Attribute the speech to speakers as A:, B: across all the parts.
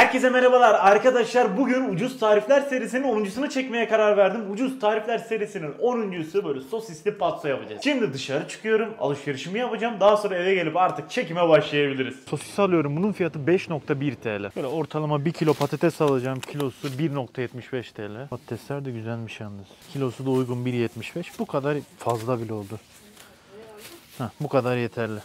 A: Herkese merhabalar arkadaşlar. Bugün Ucuz Tarifler serisinin 10.sunu çekmeye karar verdim. Ucuz Tarifler serisinin 10.sü böyle sosisli patso yapacağız. Şimdi dışarı çıkıyorum, alışverişimi yapacağım. Daha sonra eve gelip artık çekime başlayabiliriz. Sosis alıyorum. Bunun fiyatı 5.1 TL. Böyle ortalama 1 kilo patates alacağım. Kilosu 1.75 TL. Patatesler de güzelmiş yalnız. Kilosu da uygun 1.75. Bu kadar fazla bile oldu. Bu kadar yeterli.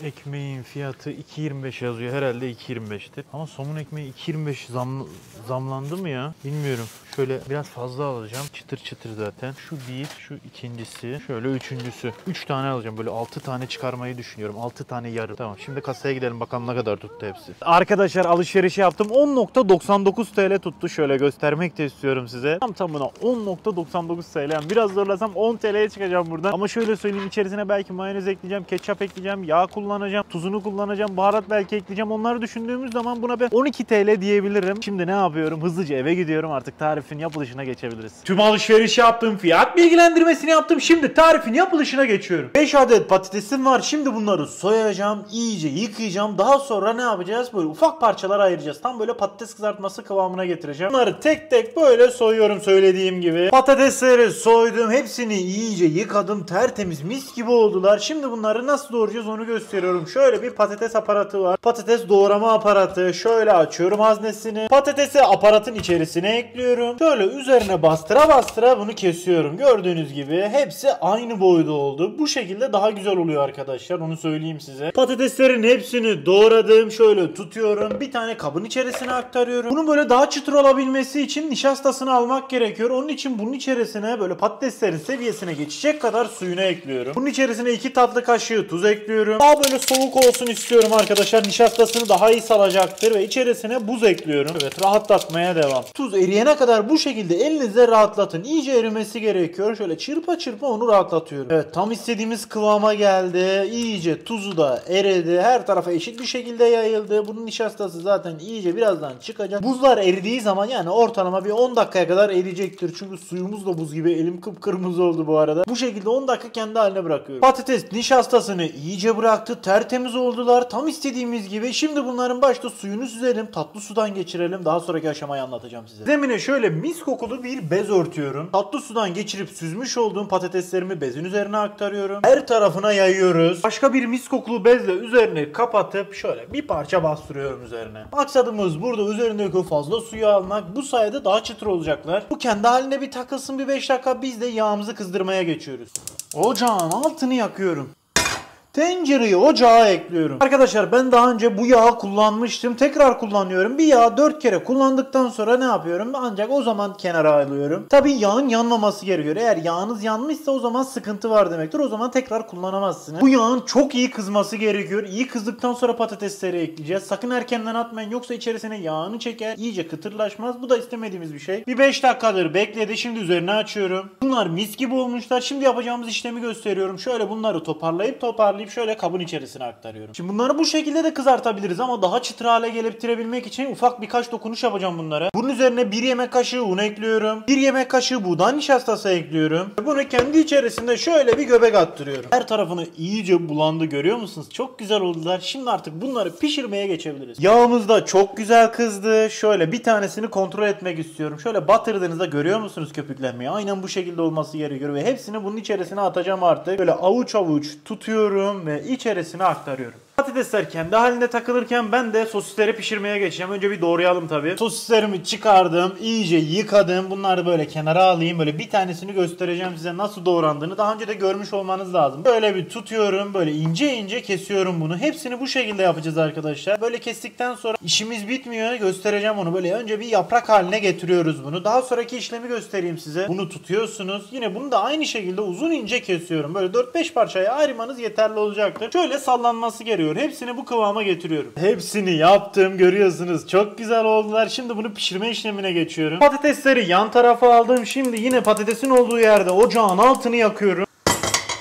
A: Ekmeğin fiyatı 2.25 yazıyor. Herhalde 2.25'tir. Ama somun ekmeği 2.25 zamlandı mı ya? Bilmiyorum. Şöyle biraz fazla alacağım. Çıtır çıtır zaten. Şu bir, şu ikincisi. Şöyle üçüncüsü. 3 tane alacağım. Böyle 6 tane çıkarmayı düşünüyorum. 6 tane yarım. Tamam, şimdi kasaya gidelim bakalım ne kadar tuttu hepsi. Arkadaşlar alışverişi yaptım. 10.99 TL tuttu. Şöyle göstermek de istiyorum size. Tam tamına 10.99 TL. Yani biraz zorlasam 10 TL'ye çıkacağım buradan. Ama şöyle söyleyeyim, içerisine belki mayonez ekleyeceğim, ketçap ekleyeceğim, yağ kullanacağım, tuzunu kullanacağım, baharat belki ekleyeceğim. Onları düşündüğümüz zaman buna ben 12 TL diyebilirim. Şimdi ne yapıyorum? Hızlıca eve gidiyorum. Artık tarifin yapılışına geçebiliriz. Tüm alışveriş yaptım. Fiyat bilgilendirmesini yaptım. Şimdi tarifin yapılışına geçiyorum. 5 adet patatesim var. Şimdi bunları soyacağım. İyice yıkayacağım. Daha sonra ne yapacağız? Böyle ufak parçalara ayıracağız. Tam böyle patates kızartması kıvamına getireceğim. Bunları tek tek böyle soyuyorum söylediğim gibi. Patatesleri soydum. Hepsini iyice yıkadım. Tertemiz mis gibi oldular. Şimdi bunları nasıl doğrayacağız onu gösteriyorum. Şöyle bir patates aparatı var. Patates doğrama aparatı. Şöyle açıyorum haznesini. Patatesi aparatın içerisine ekliyorum. Şöyle üzerine bastıra bastıra bunu kesiyorum. Gördüğünüz gibi hepsi aynı boyda oldu. Bu şekilde daha güzel oluyor arkadaşlar. Onu söyleyeyim size. Patateslerin hepsini doğradım. Şöyle tutuyorum. Bir tane kabın içerisine aktarıyorum. Bunun böyle daha çıtır olabilmesi için nişastasını almak gerekiyor. Onun için bunun içerisine böyle patateslerin seviyesine geçecek kadar suyunu ekliyorum. Bunun içerisine 2 tatlı kaşığı tuz ekliyorum. Daha böyle soğuk olsun istiyorum arkadaşlar. Nişastasını daha iyi salacaktır ve içerisine buz ekliyorum. Evet, rahatlatmaya devam. Tuz eriyene kadar bu şekilde elinizle rahatlatın. İyice erimesi gerekiyor. Şöyle çırpa çırpa onu rahatlatıyorum. Evet, tam istediğimiz kıvama geldi. İyice tuzu da eridi. Her tarafa eşit bir şekilde yayıldı. Bunun nişastası zaten iyice birazdan çıkacak. Buzlar eridiği zaman yani ortalama bir 10 dakikaya kadar eriyecektir. Çünkü suyumuz da buz gibi. Elim kıpkırmızı oldu bu arada. Bu şekilde 10 dakika kendi haline bırakıyorum. Patates nişastasını iyice bıraktı. Tertemiz oldular. Tam istediğimiz gibi. Şimdi bunların başta suyunu süzelim. Tatlı sudan geçirelim. Daha sonraki aşamayı anlatacağım size. Zemine şöyle mis kokulu bir bez örtüyorum. Tatlı sudan geçirip süzmüş olduğum patateslerimi bezin üzerine aktarıyorum. Her tarafına yayıyoruz. Başka bir mis kokulu bezle üzerine kapatıp şöyle bir parça bastırıyorum üzerine. Maksadımız burada üzerindeki o fazla suyu almak. Bu sayede daha çıtır olacaklar. Bu kendi haline bir takılsın bir 5 dakika. Biz de yağımızı kızdırmaya geçiyoruz. Ocağın altını yakıyorum. Tencereyi ocağa ekliyorum. Arkadaşlar ben daha önce bu yağı kullanmıştım. Tekrar kullanıyorum. Bir yağı 4 kere kullandıktan sonra ne yapıyorum? Ancak o zaman kenara alıyorum. Tabii yağın yanmaması gerekiyor. Eğer yağınız yanmışsa o zaman sıkıntı var demektir. O zaman tekrar kullanamazsınız. Bu yağın çok iyi kızması gerekiyor. İyi kızdıktan sonra patatesleri ekleyeceğiz. Sakın erkenden atmayın. Yoksa içerisine yağını çeker. İyice kıtırlaşmaz. Bu da istemediğimiz bir şey. Bir 5 dakikadır bekledi. Şimdi üzerine açıyorum. Bunlar mis gibi olmuşlar. Şimdi yapacağımız işlemi gösteriyorum. Şöyle bunları toparlayıp şöyle kabın içerisine aktarıyorum. Şimdi bunları bu şekilde de kızartabiliriz ama daha çıtır hale getirebilmek için ufak birkaç dokunuş yapacağım bunlara. Bunun üzerine 1 yemek kaşığı un ekliyorum. 1 yemek kaşığı buğday nişastası ekliyorum. Bunu kendi içerisinde şöyle bir göbek attırıyorum. Her tarafını iyice bulandı, görüyor musunuz? Çok güzel oldular. Şimdi artık bunları pişirmeye geçebiliriz. Yağımız da çok güzel kızdı. Şöyle bir tanesini kontrol etmek istiyorum. Şöyle batırdığınızda görüyor musunuz köpüklenmeyi? Aynen bu şekilde olması gerekiyor ve hepsini bunun içerisine atacağım artık. Böyle avuç avuç tutuyorum ve içerisine aktarıyorum. Patatesler kendi halinde takılırken ben de sosisleri pişirmeye geçeceğim. Önce bir doğrayalım tabii. Sosislerimi çıkardım. İyice yıkadım. Bunları böyle kenara alayım. Böyle bir tanesini göstereceğim size nasıl doğrandığını. Daha önce de görmüş olmanız lazım. Böyle bir tutuyorum. Böyle ince ince kesiyorum bunu. Hepsini bu şekilde yapacağız arkadaşlar. Böyle kestikten sonra işimiz bitmiyor. Göstereceğim onu. Böyle önce bir yaprak haline getiriyoruz bunu. Daha sonraki işlemi göstereyim size. Bunu tutuyorsunuz. Yine bunu da aynı şekilde uzun ince kesiyorum. Böyle 4-5 parçaya ayırmanız yeterli olacaktır. Şöyle sallanması gerekiyor. Hepsini bu kıvama getiriyorum. Hepsini yaptım, görüyorsunuz. Çok güzel oldular. Şimdi bunu pişirme işlemine geçiyorum. Patatesleri yan tarafa aldım. Şimdi yine patatesin olduğu yerde ocağın altını yakıyorum.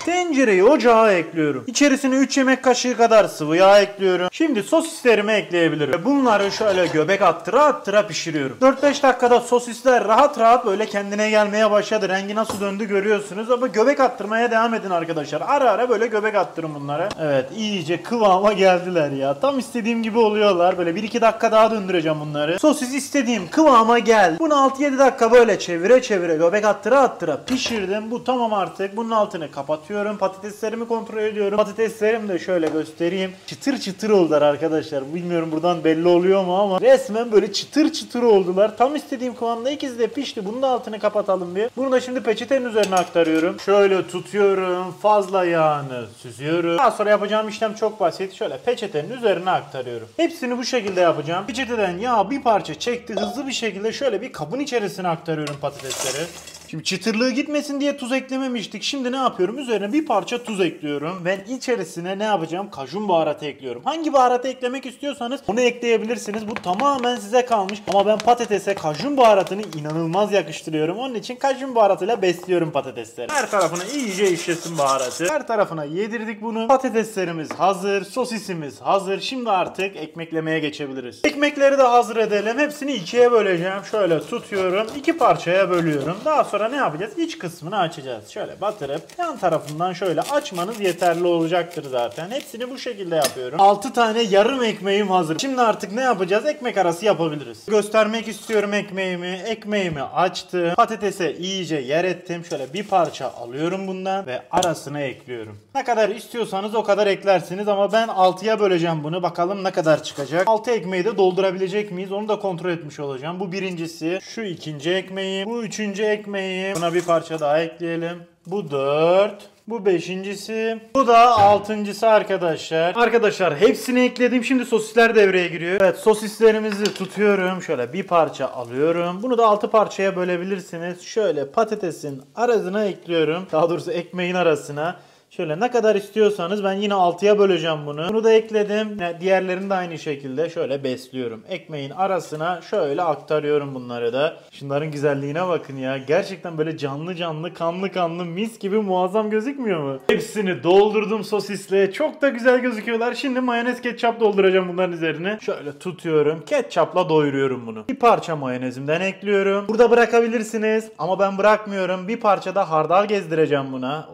A: Tencereyi ocağa ekliyorum. İçerisine 3 yemek kaşığı kadar sıvı yağ ekliyorum. Şimdi sosislerimi ekleyebilirim. Bunları şöyle göbek attıra attıra pişiriyorum. 4-5 dakikada sosisler rahat rahat böyle kendine gelmeye başladı. Rengi nasıl döndü görüyorsunuz ama göbek attırmaya devam edin arkadaşlar. Ara ara böyle göbek attırın bunlara. Evet, iyice kıvama geldiler ya. Tam istediğim gibi oluyorlar. Böyle 1-2 dakika daha döndüreceğim bunları. Sosis istediğim kıvama geldi. Bunu 6-7 dakika böyle çevire çevire göbek attıra attıra pişirdim. Bu tamam artık. Bunun altını kapatıyorum. Patateslerimi kontrol ediyorum. Patateslerimi de şöyle göstereyim. Çıtır çıtır oldular arkadaşlar. Bilmiyorum buradan belli oluyor mu ama resmen böyle çıtır çıtır oldular. Tam istediğim kıvamda, ikisi de pişti. Bunun da altını kapatalım bir. Bunu da şimdi peçetenin üzerine aktarıyorum. Şöyle tutuyorum. Fazla yağını süzüyorum. Daha sonra yapacağım işlem çok basit. Şöyle peçetenin üzerine aktarıyorum. Hepsini bu şekilde yapacağım. Peçeteden yağ bir parça çekti. Hızlı bir şekilde şöyle bir kabın içerisine aktarıyorum patatesleri. Şimdi çıtırlığı gitmesin diye tuz eklememiştik. Şimdi ne yapıyorum? Üzerine bir parça tuz ekliyorum. Ve içerisine ne yapacağım? Kajun baharatı ekliyorum. Hangi baharatı eklemek istiyorsanız onu ekleyebilirsiniz. Bu tamamen size kalmış. Ama ben patatese kajun baharatını inanılmaz yakıştırıyorum. Onun için kajun baharatıyla besliyorum patatesleri. Her tarafına iyice işlesin baharatı. Her tarafına yedirdik bunu. Patateslerimiz hazır. Sosisimiz hazır. Şimdi artık ekmeklemeye geçebiliriz. Ekmekleri de hazır edelim. Hepsini ikiye böleceğim. Şöyle tutuyorum. 2 parçaya bölüyorum. Daha sonra ne yapacağız? İç kısmını açacağız. Şöyle batırıp yan tarafından şöyle açmanız yeterli olacaktır zaten. Hepsini bu şekilde yapıyorum. 6 tane yarım ekmeğim hazır. Şimdi artık ne yapacağız? Ekmek arası yapabiliriz. Göstermek istiyorum ekmeğimi. Ekmeğimi açtım. Patatese iyice yer ettim. Şöyle bir parça alıyorum bundan ve arasına ekliyorum. Ne kadar istiyorsanız o kadar eklersiniz ama ben 6'ya böleceğim bunu. Bakalım ne kadar çıkacak. 6 ekmeği de doldurabilecek miyiz? Onu da kontrol etmiş olacağım. Bu birincisi. Şu ikinci ekmeği. Bu üçüncü ekmeği. Buna bir parça daha ekleyelim. Bu 4. Bu 5.'si. Bu da 6.'sı arkadaşlar. Arkadaşlar hepsini ekledim. Şimdi sosisler devreye giriyor. Evet, sosislerimizi tutuyorum. Şöyle bir parça alıyorum. Bunu da 6 parçaya bölebilirsiniz. Şöyle patatesin arasına ekliyorum. Daha doğrusu ekmeğin arasına. Şöyle ne kadar istiyorsanız, ben yine 6'ya böleceğim bunu. Bunu da ekledim. Diğerlerini de aynı şekilde şöyle besliyorum. Ekmeğin arasına şöyle aktarıyorum bunları da. Şunların güzelliğine bakın ya. Gerçekten böyle canlı canlı, kanlı kanlı, mis gibi muazzam gözükmüyor mu? Hepsini doldurdum sosisle. Çok da güzel gözüküyorlar. Şimdi mayonez ketçap dolduracağım bunların üzerine. Şöyle tutuyorum. Ketçapla doyuruyorum bunu. Bir parça mayonezimden ekliyorum. Burada bırakabilirsiniz ama ben bırakmıyorum. Bir parça da hardal gezdireceğim buna.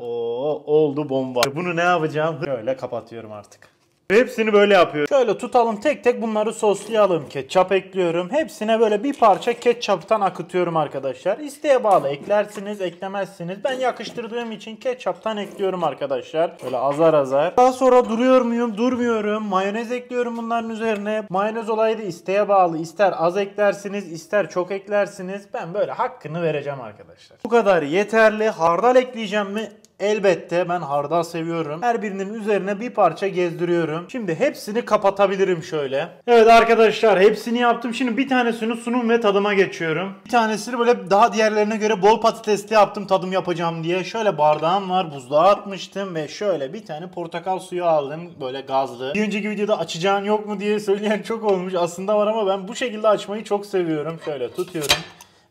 A: Oldu bomba. Bunu ne yapacağım? Şöyle kapatıyorum artık. Hepsini böyle yapıyorum. Şöyle tutalım, tek tek bunları soslayalım. Ketçap ekliyorum. Hepsine böyle bir parça ketçaptan akıtıyorum arkadaşlar. İsteğe bağlı eklersiniz, eklemezsiniz. Ben yakıştırdığım için ketçaptan ekliyorum arkadaşlar. Böyle azar azar. Daha sonra duruyor muyum? Durmuyorum. Mayonez ekliyorum bunların üzerine. Mayonez olayı da isteğe bağlı. İster az eklersiniz, ister çok eklersiniz. Ben böyle hakkını vereceğim arkadaşlar. Bu kadar yeterli. Hardal ekleyeceğim mi? Elbette, ben hardal seviyorum. Her birinin üzerine bir parça gezdiriyorum. Şimdi hepsini kapatabilirim şöyle. Evet arkadaşlar, hepsini yaptım. Şimdi bir tanesini sunum ve tadıma geçiyorum. Bir tanesini böyle daha diğerlerine göre bol patatesli yaptım tadım yapacağım diye. Şöyle bardağım var, buzluğa atmıştım ve şöyle bir tane portakal suyu aldım böyle gazlı. Bir önceki videoda açacağın yok mu diye söyleyen çok olmuş. Aslında var ama ben bu şekilde açmayı çok seviyorum. Şöyle tutuyorum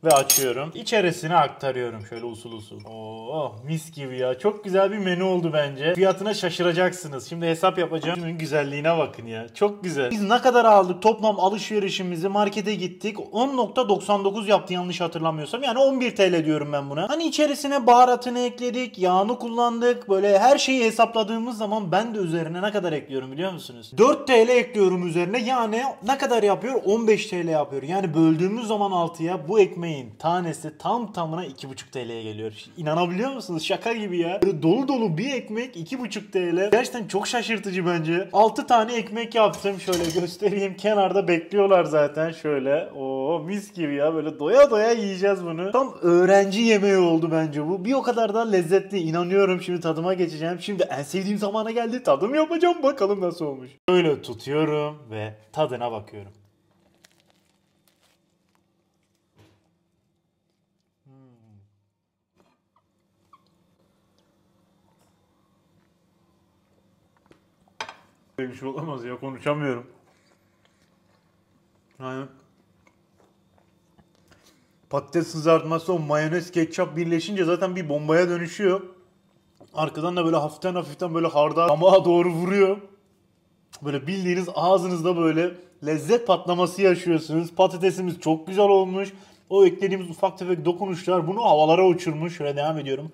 A: ve açıyorum. İçerisine aktarıyorum şöyle usul usul. Oo, mis gibi ya. Çok güzel bir menü oldu bence. Fiyatına şaşıracaksınız. Şimdi hesap yapacağım. Şunun güzelliğine bakın ya. Çok güzel. Biz ne kadar aldık toplam alışverişimizi, markete gittik. 10.99 yaptı yanlış hatırlamıyorsam. Yani 11 TL diyorum ben buna. Hani içerisine baharatını ekledik, yağını kullandık. Böyle her şeyi hesapladığımız zaman ben de üzerine ne kadar ekliyorum biliyor musunuz? 4 TL ekliyorum üzerine. Yani ne kadar yapıyor? 15 TL yapıyor. Yani böldüğümüz zaman 6'ya bu ekmeğin tanesi tam tamına 2,5 TL'ye geliyor. İnanabiliyor musunuz? Şaka gibi ya. Böyle dolu dolu bir ekmek 2,5 TL. Gerçekten çok şaşırtıcı bence. 6 tane ekmek yaptım. Şöyle göstereyim. Kenarda bekliyorlar zaten şöyle. Oo, mis gibi ya. Böyle doya doya yiyeceğiz bunu. Tam öğrenci yemeği oldu bence bu. Bir o kadar da lezzetli. İnanıyorum, şimdi tadıma geçeceğim. Şimdi en sevdiğim zamana geldi. Tadım yapacağım. Bakalım nasıl olmuş. Böyle tutuyorum ve tadına bakıyorum. Bir şey olamaz ya, konuşamıyorum. Yani patates kızartması, o mayonez, ketçap birleşince zaten bir bombaya dönüşüyor. Arkadan da böyle hafiften böyle hardal damağa doğru vuruyor. Böyle bildiğiniz ağzınızda böyle lezzet patlaması yaşıyorsunuz. Patatesimiz çok güzel olmuş. O eklediğimiz ufak tefek dokunuşlar bunu havalara uçurmuş. Şöyle devam ediyorum.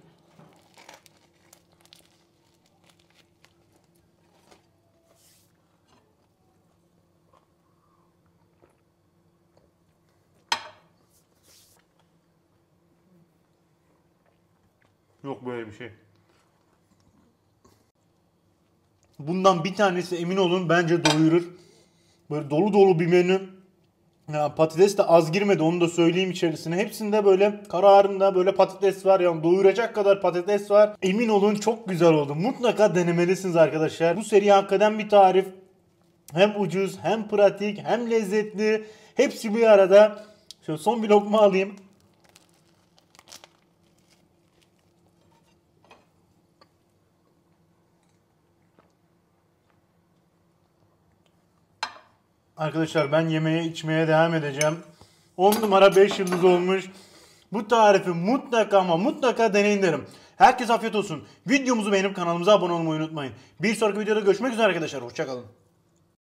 A: Yok böyle bir şey. Bundan bir tanesi emin olun bence doyurur. Böyle dolu dolu bir menü. Ya patates de az girmedi onu da söyleyeyim içerisine. Hepsinde böyle kararında böyle patates var. Yani doyuracak kadar patates var. Emin olun çok güzel oldu. Mutlaka denemelisiniz arkadaşlar. Bu seri hakikaten bir tarif. Hem ucuz hem pratik hem lezzetli. Hepsi bir arada. Şöyle son bir lokma alayım. Arkadaşlar ben yemeğe içmeye devam edeceğim. 10 numara 5 yıldız olmuş. Bu tarifi mutlaka ama mutlaka deneyin derim. Herkese afiyet olsun. Videomuzu beğenip kanalımıza abone olmayı unutmayın. Bir sonraki videoda görüşmek üzere arkadaşlar. Hoşçakalın.